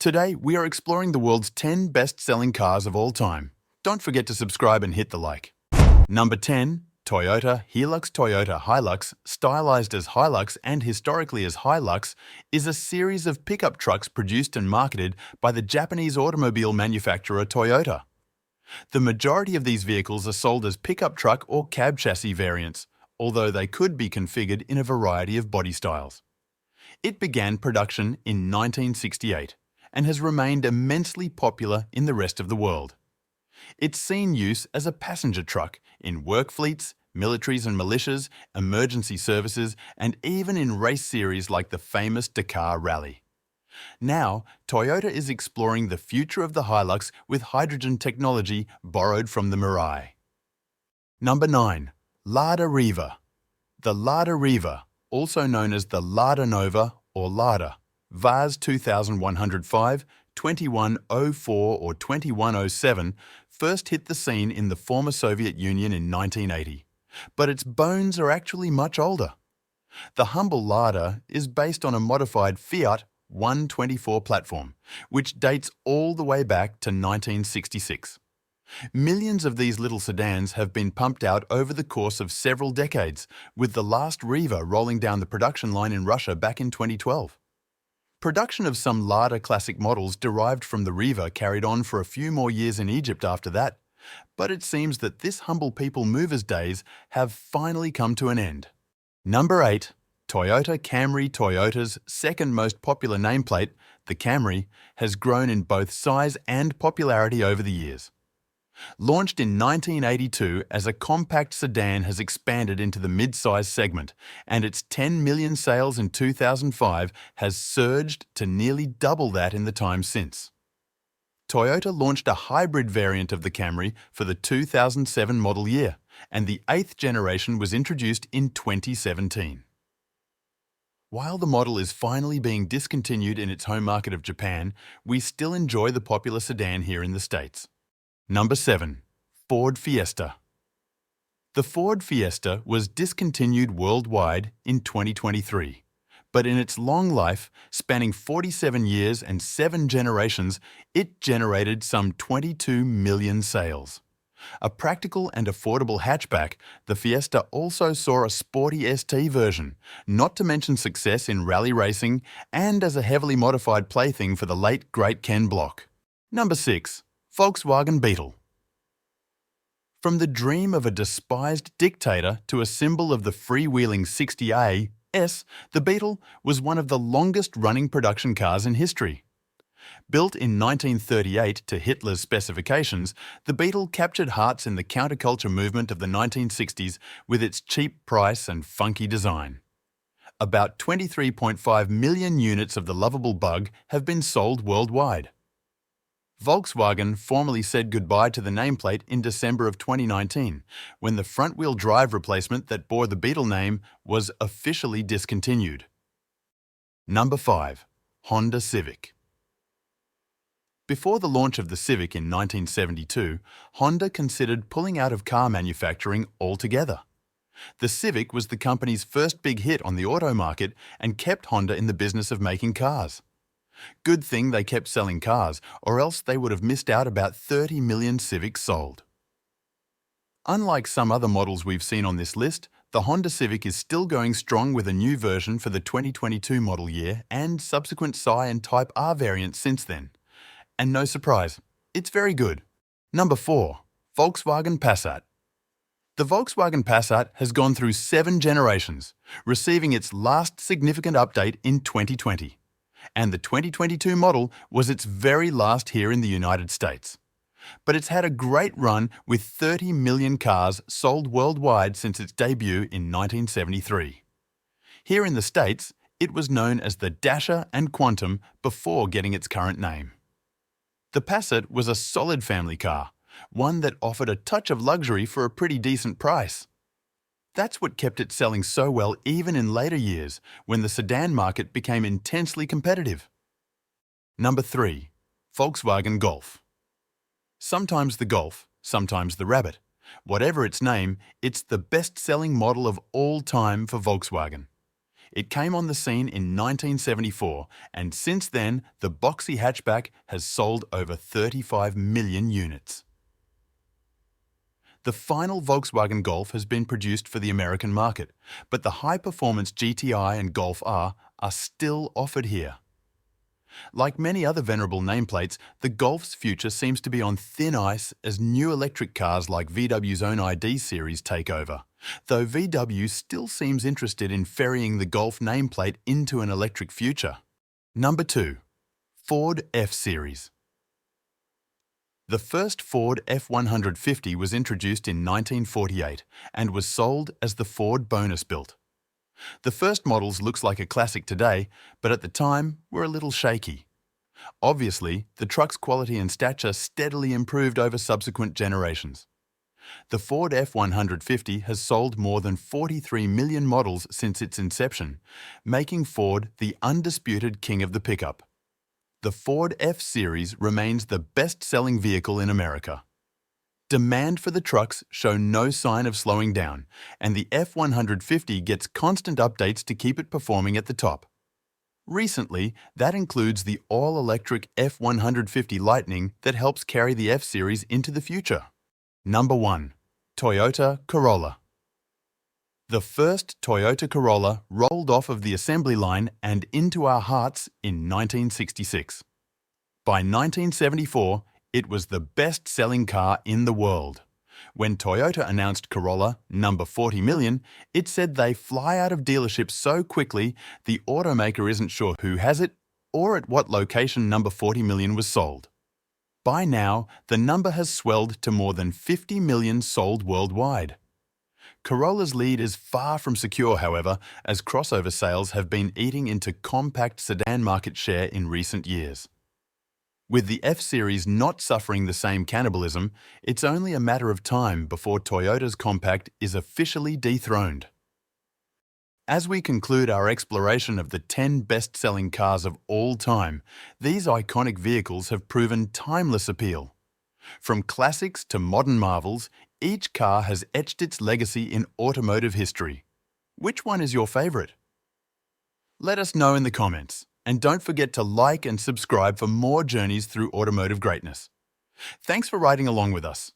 Today, we are exploring the world's 10 best-selling cars of all time. Don't forget to subscribe and hit the like. Number 10. Toyota Hilux, stylized as Hilux and historically as Hilux, is a series of pickup trucks produced and marketed by the Japanese automobile manufacturer Toyota. The majority of these vehicles are sold as pickup truck or cab chassis variants, although they could be configured in a variety of body styles. It began production in 1968 and has remained immensely popular in the rest of the world. It's seen use as a passenger truck in work fleets, militaries and militias, emergency services, and even in race series like the famous Dakar Rally. Now, Toyota is exploring the future of the Hilux with hydrogen technology borrowed from the Mirai. Number 9. Lada Riva. The Lada Riva, also known as the Lada Nova or Lada, VAS 2105, 2104 or 2107, first hit the scene in the former Soviet Union in 1980, but its bones are actually much older. The humble Lada is based on a modified Fiat 124 platform, which dates all the way back to 1966. Millions of these little sedans have been pumped out over the course of several decades, with the last Riva rolling down the production line in Russia back in 2012. Production of some Lada classic models derived from the Riva carried on for a few more years in Egypt after that, but it seems that this humble people movers days have finally come to an end. Number 8. Toyota Camry. Toyota's second most popular nameplate, the Camry, has grown in both size and popularity over the years. Launched in 1982 as a compact sedan, has expanded into the mid-size segment, and its 10 million sales in 2005 has surged to nearly double that in the time since. Toyota launched a hybrid variant of the Camry for the 2007 model year, and the 8th generation was introduced in 2017. While the model is finally being discontinued in its home market of Japan, we still enjoy the popular sedan here in the States. Number 7. Ford Fiesta. The Ford Fiesta was discontinued worldwide in 2023, but in its long life, spanning 47 years and 7 generations, it generated some 22 million sales. A practical and affordable hatchback, the Fiesta also saw a sporty ST version, not to mention success in rally racing and as a heavily modified plaything for the late great Ken Block. Number 6. Volkswagen Beetle. From the dream of a despised dictator to a symbol of the freewheeling 60A S, the Beetle was one of the longest-running production cars in history. Built in 1938 to Hitler's specifications, the Beetle captured hearts in the counterculture movement of the 1960s with its cheap price and funky design. About 23.5 million units of the lovable bug have been sold worldwide. Volkswagen formally said goodbye to the nameplate in December of 2019, when the front-wheel drive replacement that bore the Beetle name was officially discontinued. Number 5. Honda Civic. Before the launch of the Civic in 1972, Honda considered pulling out of car manufacturing altogether. The Civic was the company's first big hit on the auto market and kept Honda in the business of making cars. Good thing they kept selling cars, or else they would have missed out about 30 million Civics sold. Unlike some other models we've seen on this list, the Honda Civic is still going strong with a new version for the 2022 model year and subsequent Psi and Type R variants since then. And no surprise, it's very good. Number 4. Volkswagen Passat. The Volkswagen Passat has gone through 7 generations, receiving its last significant update in 2020. And the 2022 model was its very last here in the United States. But it's had a great run with 30 million cars sold worldwide since its debut in 1973. Here in the States, it was known as the Dasher and Quantum before getting its current name. The Passat was a solid family car, one that offered a touch of luxury for a pretty decent price. That's what kept it selling so well even in later years, when the sedan market became intensely competitive. Number 3. Volkswagen Golf. Sometimes the Golf, sometimes the Rabbit. Whatever its name, it's the best-selling model of all time for Volkswagen. It came on the scene in 1974, and since then, the boxy hatchback has sold over 35 million units. The final Volkswagen Golf has been produced for the American market, but the high-performance GTI and Golf R are still offered here. Like many other venerable nameplates, the Golf's future seems to be on thin ice as new electric cars like VW's own ID series take over, though VW still seems interested in ferrying the Golf nameplate into an electric future. Number 2. Ford F-Series. The first Ford F-150 was introduced in 1948 and was sold as the Ford Bonus Built. The first models looks like a classic today, but at the time were a little shaky. Obviously, the truck's quality and stature steadily improved over subsequent generations. The Ford F-150 has sold more than 43 million models since its inception, making Ford the undisputed king of the pickup. The Ford F-Series remains the best-selling vehicle in America. Demand for the trucks show no sign of slowing down, and the F-150 gets constant updates to keep it performing at the top. Recently, that includes the all-electric F-150 Lightning that helps carry the F-Series into the future. Number 1. Toyota Corolla. The first Toyota Corolla rolled off of the assembly line and into our hearts in 1966. By 1974, it was the best-selling car in the world. When Toyota announced Corolla, number 40 million, it said they fly out of dealerships so quickly the automaker isn't sure who has it or at what location number 40 million was sold. By now, the number has swelled to more than 50 million sold worldwide. Corolla's lead is far from secure, however, as crossover sales have been eating into compact sedan market share in recent years. With the F-Series not suffering the same cannibalism, it's only a matter of time before Toyota's compact is officially dethroned. As we conclude our exploration of the 10 best-selling cars of all time, these iconic vehicles have proven timeless appeal. From classics to modern marvels, each car has etched its legacy in automotive history. Which one is your favorite? Let us know in the comments, and don't forget to like and subscribe for more journeys through automotive greatness. Thanks for riding along with us.